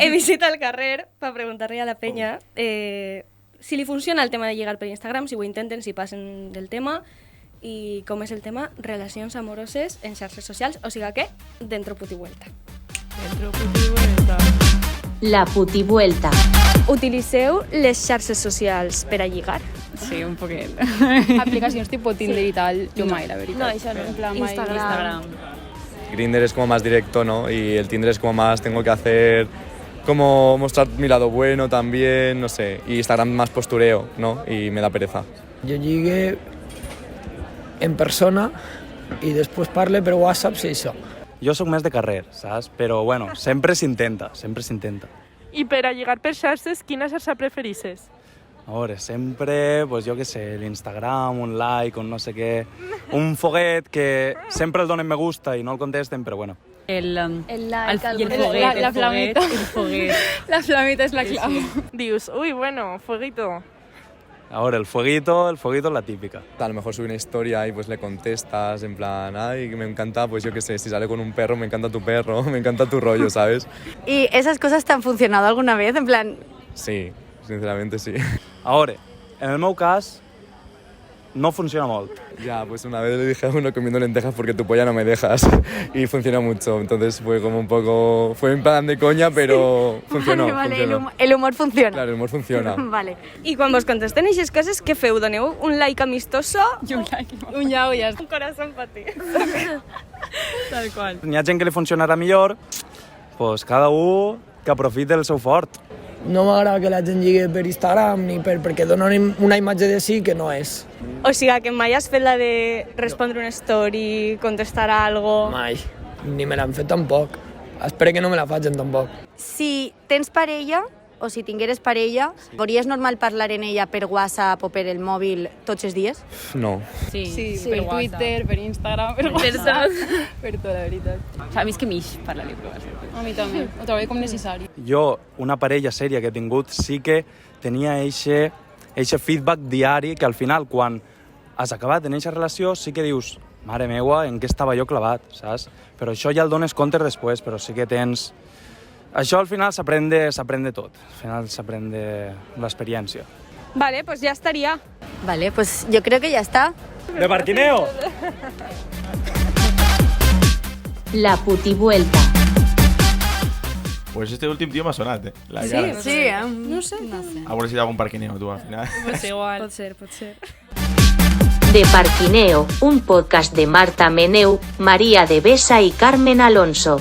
he visitat el carrer per preguntar-li a la penya si li funciona el tema de lligar per Instagram, si ho intenten, si passen del tema, i com és el tema relacions amoroses en xarxes socials, o sigui que dentro puti vuelta. Dentro puti vuelta. La puti vuelta. Utilitzeu les xarxes socials per a lligar? Sí, un poquet. Aplicacions tipus Tinder i tal, jo mai, la veritat. No, això no. En plan, mai Instagram. Grindr es como más directo, ¿no? Y el Tinder es como más, tengo que hacer, como mostrar mi lado bueno también, no sé. Y Instagram más postureo, ¿no? Y me da pereza. Jo lligué en persona i després parle per WhatsApp si això. Jo sóc més de carrer, saps? Però, bueno, sempre s'intenta, sempre s'intenta. I per a lligar per xarxes, quina xarxa preferisses? A veure, sempre, pues, jo què sé, l'Instagram, un like, un no sé què, un foguet que sempre el donen me gusta i no el contesten, però bueno. El like, i el foguet, la flamita. El foguet. La flamita és la clau. Dius, uy, bueno, fueguito. A veure, el fueguito es la típica. A lo mejor sube una historia y pues le contestas en plan, ay, me encanta, pues yo qué sé, si sale con un perro, me encanta tu perro, me encanta tu rollo, ¿sabes? ¿Y esas cosas te han funcionado alguna vez? En plan, Sí, sinceramente sí. A veure, en el meu cas, no funciona molt. Ya, pues una vez le dije a uno comiendo lentejas porque tu polla no me dejas y funciona mucho, entonces fue como un poco, fue en plan de coña, pero funcionó, vale, funcionó. el humor funciona. Claro, el humor funciona. Vale. I quan vos contesten aquestes coses, què feu? Doneu un like amistoso? I un like. Un llau i ja està. Un corazón per ti. Tal qual. N'hi ha gent que li funcionarà millor, pues cada un que aprofiti el seu fort. No m'agrada que la gent lligui per Instagram ni perquè donen una imatge de sí que no és. O sigui que mai has fet la de respondre una story, contestar a algo... Mai. Ni me l'han fet tampoc. Espero que no me la facin tampoc. Si tens parella, o si tingueres parella, veuries normal parlar en ella per WhatsApp o per el mòbil tots els dies? No. Sí, Per WhatsApp. Twitter, per Instagram, per WhatsApp, per tot, la veritat. O sigui, a mi és que m'ix parlar-li per WhatsApp. A mi també, ho trobo com necessari. Jo, una parella sèria que he tingut, sí que tenia eixe feedback diari que al final, quan has acabat en eixa relació, sí que dius, mare meua, en què estava jo clavat, saps? Però això ja el dones compte després, però sí que tens... Això al final s'aprende tot, al final s'aprende l'experiència. Vale, pues ya estaría. Vale, pues yo creo que ya está. ¡De parquineo! La puti vuelta. Pues este últim tio m'ha sonat, La Sí, cara. Sí, No sé. A veure si hi ha algun parquineo, tu, al final. Pues igual. Pot ser, pot ser. De Parquineo, un podcast de Marta Meneu, María de Besa y Carmen Alonso.